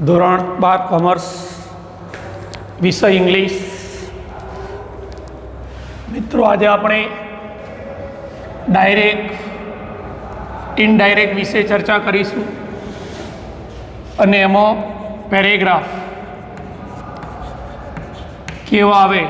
ધોરણ 12 કોમર્સ, વિષય ઇંગ્લિશ. મિત્રો, આજે આપણે ડાયરેક્ટ ઇનડાયરેક્ટ વિશે ચર્ચા કરીશું અને એમાં પેરેગ્રાફ કેવા આવે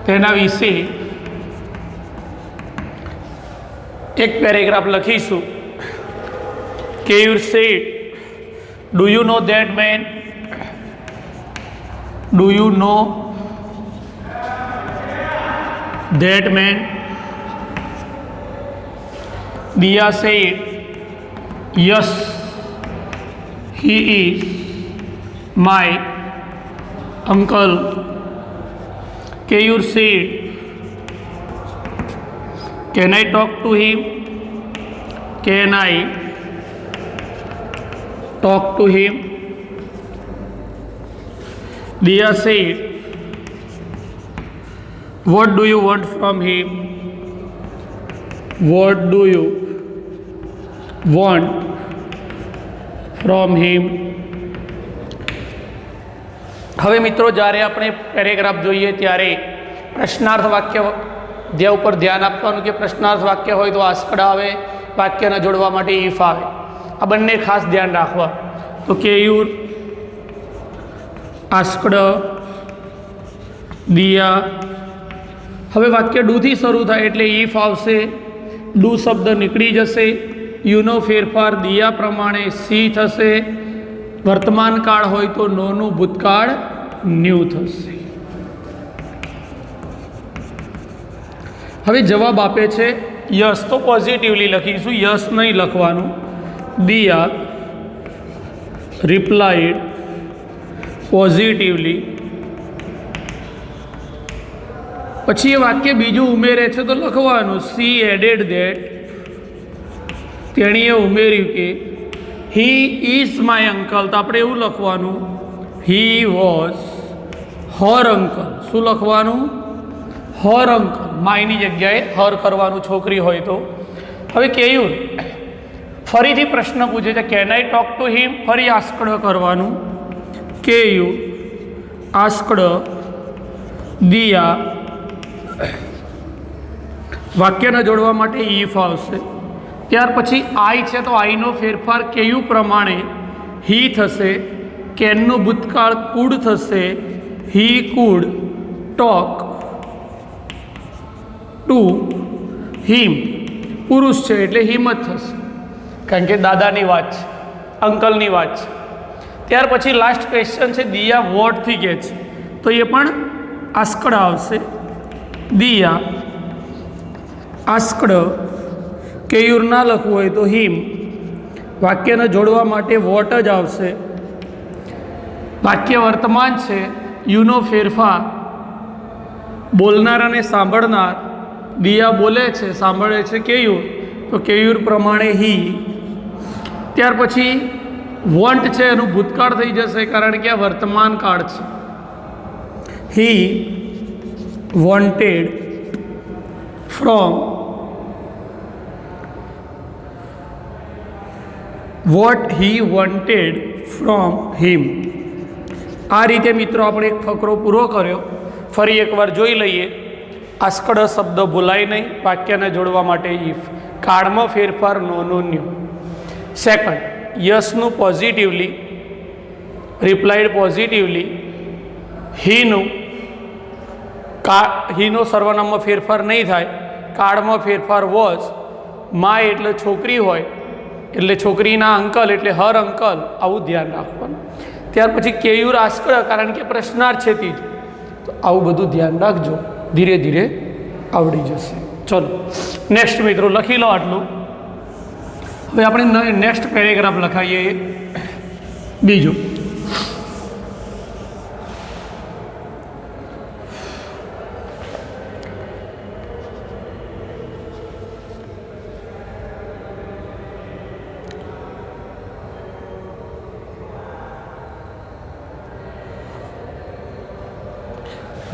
તેના વિશે એક પેરેગ્રાફ લખીશું. Keyur said, do you know that man? Do you know that man? Diya said, yes, he is my uncle. Keyur said, can I talk to him? Can I talk to him? Diya said, what do you want from him? What do you want from him? હવે મિત્રો, જ્યારે આપણે paragraph જોઈએ ત્યારે પ્રશ્નાર્થ વાક્ય જે ઉપર ધ્યાન આપવાનું કે પ્રશ્નાર્થ વાક્ય હોય તો આસ્કડ આવે, વાક્યને જોડવા માટે ઇફ આવે. આ બંને ખાસ ધ્યાન રાખવા. તો કેયુર, આસ્કડ, દિયા. હવે વાક્ય ડુથી શરૂ થાય એટલે ઇફ આવશે, ડુ શબ્દ નીકળી જશે, યુનો ફેરફાર દિયા પ્રમાણે સી થશે, વર્તમાન કાળ હોય તો નોનું ભૂતકાળ ન્યૂ થશે. હવે જવાબ આપે છે યસ, તો પોઝિટિવલી લખીશું, યસ નહીં લખવાનું. દિયા રિપ્લાઇડ પોઝિટિવલી. પછી એ વાક્ય બીજું ઉમેરે છે તો લખવાનું સી એડેડ ધેટ, તેણીએ ઉમેર્યું કે હી ઇઝ માય અંકલ, તો આપણે એવું લખવાનું હી વોઝ હર અંકલ. શું લખવાનું? હર અંકલ. માયની જગ્યાએ હર કરવાનું છોકરી હોય તો. હવે કેયુર ફરીથી પ્રશ્ન પૂછે છે, can I talk to him? ફરી આસ્કડ કરવાનું. કેયુર આસ્કડ, દિયા. વાક્યને જોડવા માટે ઇફ આવશે. ત્યાર પછી આઈ છે તો આઈનો ફેરફાર કેયુ પ્રમાણે હી થશે, કેનનું ભૂતકાળ કુડ થશે, he could talk to him. પુરુષ છે એટલે હિંમત થશે, કારણ કે દાદાની વાત છે, અંકલની વાત છે. ત્યાર પછી લાસ્ટ ક્વેશ્ચન છે દિયા વોટથી કહે છે, તો એ પણ આસ્કડ આવશે. દિયા આસ્કડ. કેયુર ના લખવું હોય તો હિમ. વાક્યને જોડવા માટે વોટ જ આવશે. વાક્ય વર્તમાન છે, યુનો ફેરફાર, બોલનાર અને સાંભળનાર. દિયા બોલે છે, સાંભળે છે કેયુર, તો કેયુર પ્રમાણે હી. ત્યાર પછી વોન્ટ છે એનું ભૂતકાળ થઈ જશે, કારણ કે આ વર્તમાન કાળ છે. He wanted from, what he wanted from him. આ રીતે મિત્રો આપણે એક ફકરો પૂરો કર્યો. ફરી એકવાર જોઈ લઈએ. આસ્કડ શબ્દ ભૂલાય નહીં, વાક્યને જોડવા માટે ઇફ. કાળમાં ફેરફાર નોનો ન્યૂ. સેકન્ડ, યસનું પોઝિટિવલી, રિપ્લાઇડ પોઝિટિવલી. હીનો સર્વનામમાં ફેરફાર નહીં થાય, કાળમાં ફેરફાર વોઝ. માય એટલે છોકરી હોય એટલે છોકરીના અંકલ એટલે હર અંકલ, આવું ધ્યાન રાખવાનું. ત્યાર પછી કેયુર આસ્કડ, કારણ કે પ્રશ્નાર્થ છે ત્રીજું, તો આવું બધું ધ્યાન રાખજો, ધીરે ધીરે આવડી જશે. ચલો નેક્સ્ટ મિત્રો લખી લો આટલું. હવે આપણે નેક્સ્ટ પેરેગ્રાફ લખાઈએ બીજું.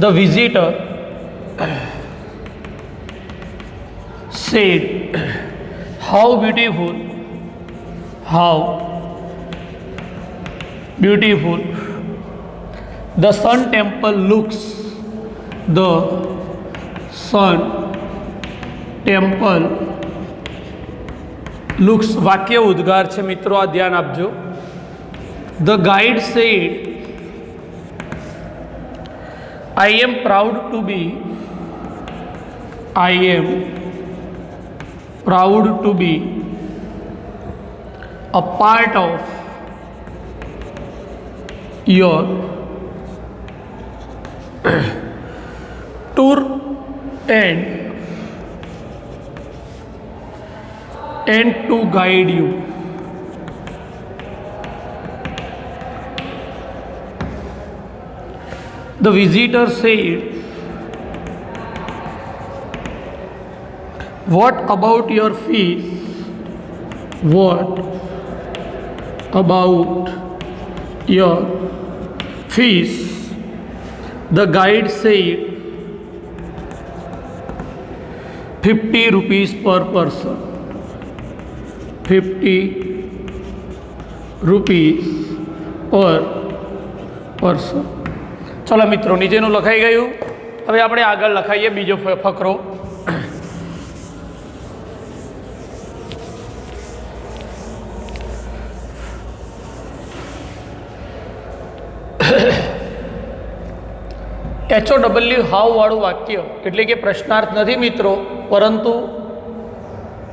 The visitor said, how beautiful, how beautiful. The sun temple looks. The sun temple looks. વાક્ય ઉદ્ગાર છે મિત્રો, આ ધ્યાન આપજો. The guide said, I am proud to be a part of your tour and to guide you. The visitor said, what about your fees? What about your fees? The guide said, 50 rupees per person. 50 rupees per person. ચલો મિત્રો, નીચેનું લખાઈ ગયું. હવે આપણે આગળ લખાઈએ બીજો ફકરો. HOW how વાળું વાક્ય એટલે કે પ્રશ્નાર્થ નથી મિત્રો, પરંતુ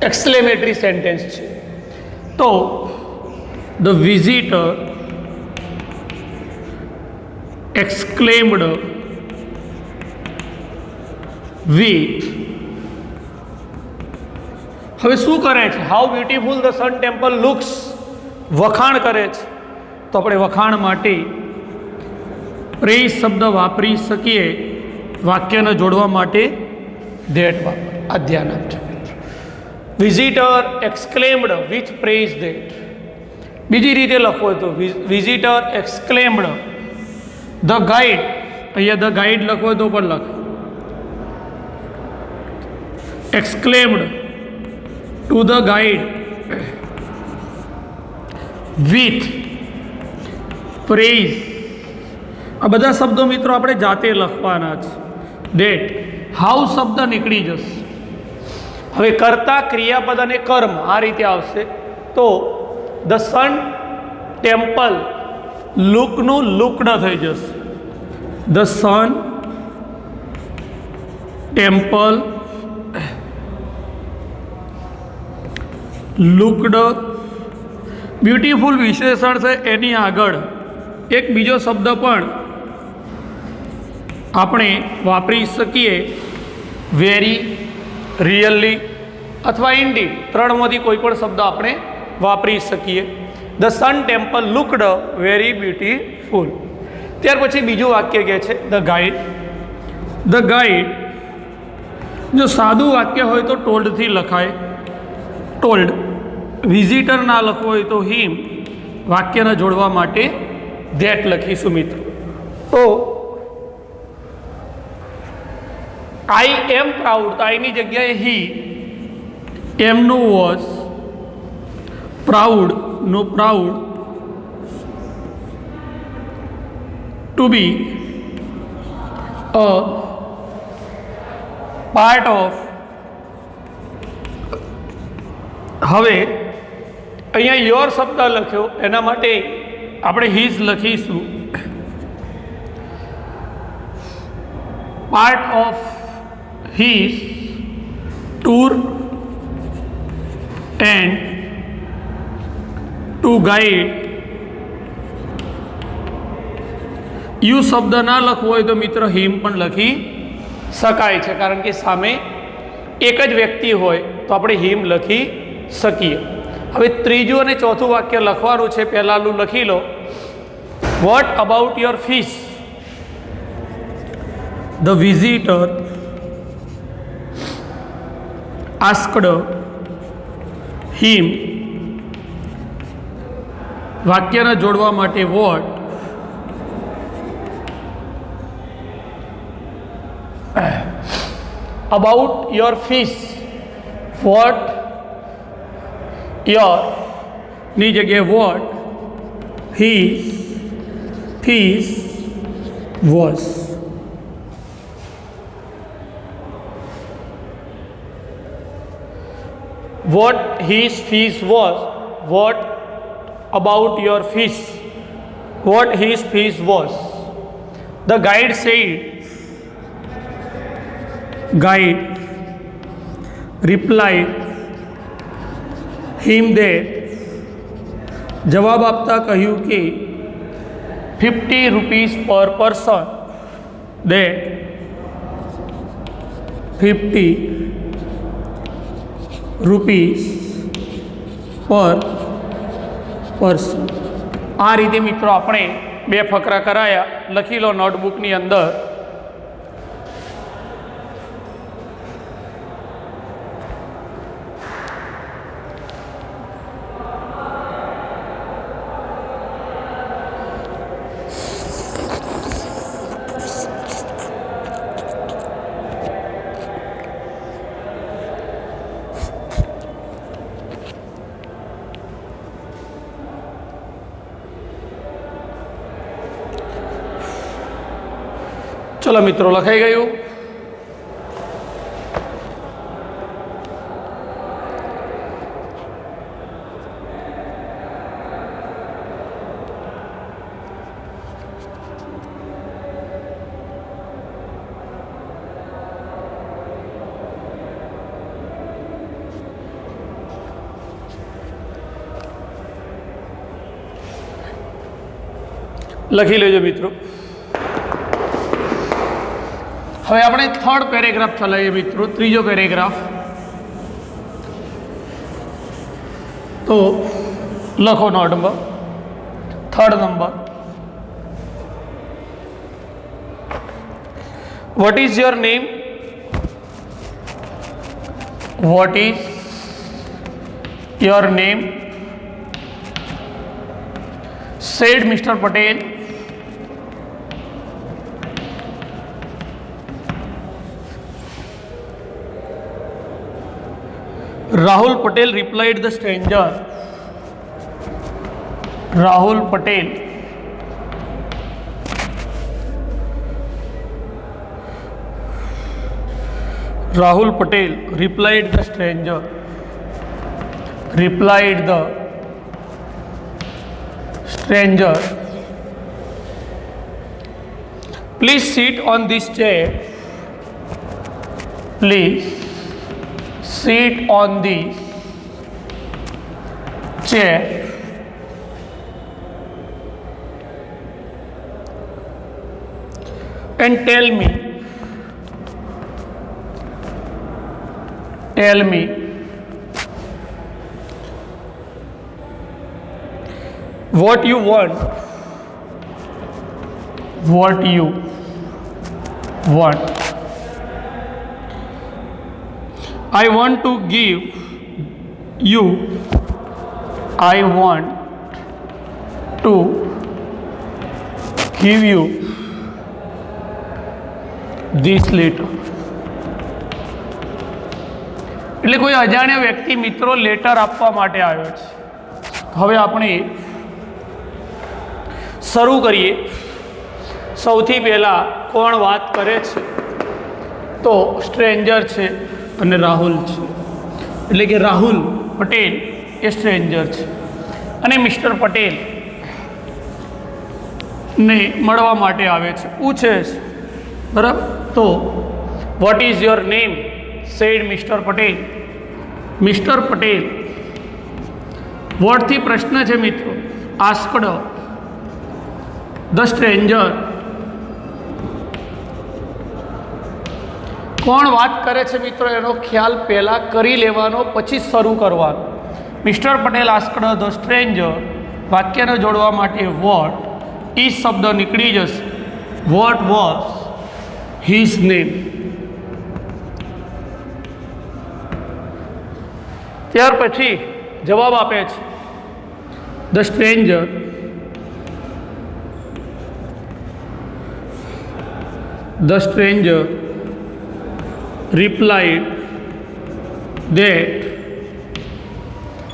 એક્સક્લેમેટરી સેન્ટેન્સ છે. તો ધ વિઝિટર exclaimed with. હવે શું કરે છે? How beautiful the sun temple looks, વખાણ કરે છે. તો આપણે વખાણ માટે પ્રેઝ શબ્દ વાપરી શકીએ વાક્યને જોડવા માટે ધેટ વાપર. આ ધ્યાન આપજો. Visitor exclaimed with praise that. બીજી રીતે લખો તો વિઝિટર એક્સક્લેમ્ડ ધ ગાઈડ, અહીંયા ધ ગાઈડ લખો તો પણ લખો, exclaimed to the guide with praise. આ બધા શબ્દો મિત્રો આપણે જાતે લખવાના છે. ડેટ હાઉ શબ્દ નીકળી જશે. હવે કર્તા, ક્રિયાપદ અને કર્મ આ રીતે આવશે. તો ધ સન ટેમ્પલ લુકનું લુકડ થઈ જશે. The sun temple looked. Beautiful વિશેષણ છે, એની આગળ એક બીજો શબ્દ પણ આપણે વાપરી શકીએ, વેરી, રિયલી અથવા ઇન્ડીડ. ત્રણમાંથી કોઈ પણ શબ્દ આપણે વાપરી શકીએ. The sun temple looked very beautiful. ત્યાર પછી બીજું વાક્ય કહે છે ધ ગાઈડ. ધ ગાઈડ, જો સાદું વાક્ય હોય તો ટોલ્ડથી લખાય, ટોલ્ડ. વિઝિટર ના લખવું હોય તો હિમ. વાક્યને જોડવા માટે ધેટ લખીશું મિત્રો. તો આઈ એમ પ્રાઉડ, તો આઈની જગ્યાએ હી, એમનું વોઝ, પ્રાઉડ નો proud, to be a part of. હવે અહીંયા યોર શબ્દ લખ્યો, એના માટે આપણે હિઝ લખીશું. Part of his tour and to guide. You શબ્દ ના લખવો હોય તો મિત્ર હિમ પણ લખી શકાય છે, કારણ કે સામે એક જ વ્યક્તિ હોય તો આપણે હિમ લખી શકીએ. હવે ત્રીજું અને ચોથું વાક્ય લખવાનું છે. પહેલાંનું લખી લો. What about your fees. The visitor asked him. વાક્યને જોડવા માટે what about your fees. What your ની જગ્યાએ what his fees was. What his fees was. What about your fees? What his fees was. The guide said. Guide replied him that. जवाब आपता કહ્યું કે 50 rupees per person. That 50 rupees પર person. આ રીતે મિત્રો આપણે બે ફકરા કરાયા. લખી લો નોટબુકની અંદર. चलो मित्रों लखाई गयु. लखी लेजो मित्रों. હવે આપણે થર્ડ પેરેગ્રાફ ચલાવીએ મિત્રો. ત્રીજો પેરેગ્રાફ. તો લખો note number. Third number. What is your name? What is your name? Said mister Patel. Rahul Patel replied the stranger. Rahul Patel. Rahul Patel replied the stranger. Replied the stranger. Please sit on this chair. Please sit on this chair. And tell me what you want. What you want. I want to give you. I want to give you this letter. એટલે કોઈ અજાણ્યા વ્યક્તિ મિત્રો letter આપવા માટે આવ્યો છે. હવે આપણે શરૂ કરીએ. સૌથી પહેલાં કોણ વાત કરે છે? તો સ્ટ્રેન્જર છે અને રાહુલ છે. એટલે કે રાહુલ પટેલ એ સ્ટ્રેન્જર છે અને મિસ્ટર પટેલ ને મળવા માટે આવે છે, પૂછે છે. બરાબર. તો what is your name? Said mister Patel. Mister Patel વોટથી પ્રશ્ન છે મિત્રો. Asked the stranger. કોણ વાત કરે છે મિત્રો એનો ખ્યાલ પહેલાં કરી લેવાનો, પછી શરૂ કરવાનો. Mister Patel asked the stranger. વાક્યને જોડવા માટે વોટ ઈ શબ્દ નીકળી જશે. What was his name. ત્યાર પછી જવાબ આપે છે the stranger. The stranger replied that.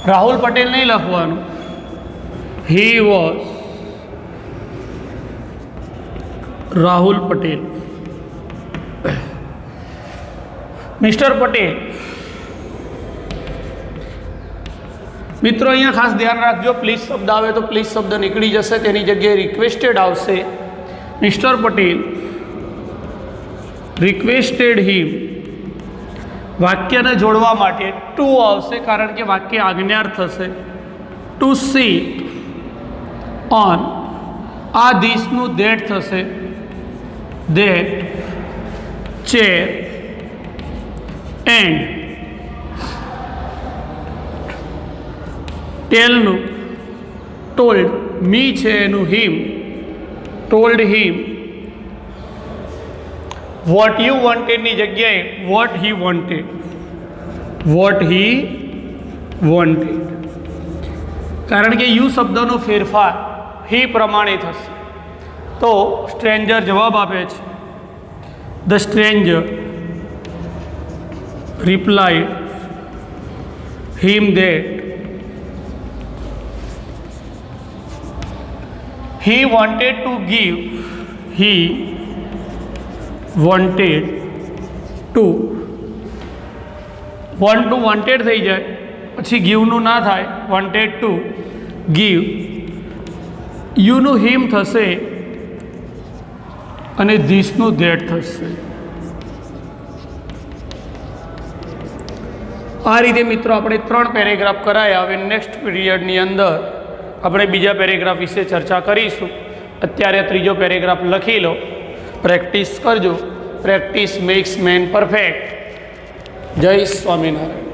Rahul Patel નહીં લખવાનું. he was Rahul Patel. Mister Patel, મિત્રો અહીંયા ખાસ ધ્યાન રાખજો, પ્લીઝ શબ્દ આવે તો પ્લીઝ શબ્દ નીકળી જશે, તેની જગ્યાએ રિક્વેસ્ટેડ આવશે. મિસ્ટર પટેલ રિક્વેસ્ટેડ હિમ, વાક્યને જોડવા માટે ટુ આવશે કારણ કે વાક્ય આજ્ઞાર થશે. ટુ સીટ ઓન, આ ધીસનું ધેટ થશે, ધેટ ચેર એન્ડ ટેલનું ટોલ્ડ, મી છે એનું હિમ, ટોલ્ડ હિમ વોટ યુ વોન્ટેડની જગ્યાએ vote he wanted, vote he wanted, કારણ કે યુ શબ્દનો ફેરફાર હી પ્રમાણે થશે. તો સ્ટ્રેન્જર જવાબ આપે છે, the stranger replied him that he wanted to give, he wanted to, want to wanted થઈ જાય પછી ગીવનું ના થાય, wanted to give, યુનું હિમ થશે અને ધીસનું ધેટ થશે. આ રીતે મિત્રો આપણે 3 પેરેગ્રાફ કરાયા. હવે નેક્સ્ટ પીરિયડની અંદર આપણે બીજા પેરેગ્રાફ વિશે ચર્ચા કરીશું. અત્યારે ત્રીજો પેરેગ્રાફ લખી લો, પ્રેક્ટિસ કરજો. Practice max main perfect. જય સ્વામિનારાયણ.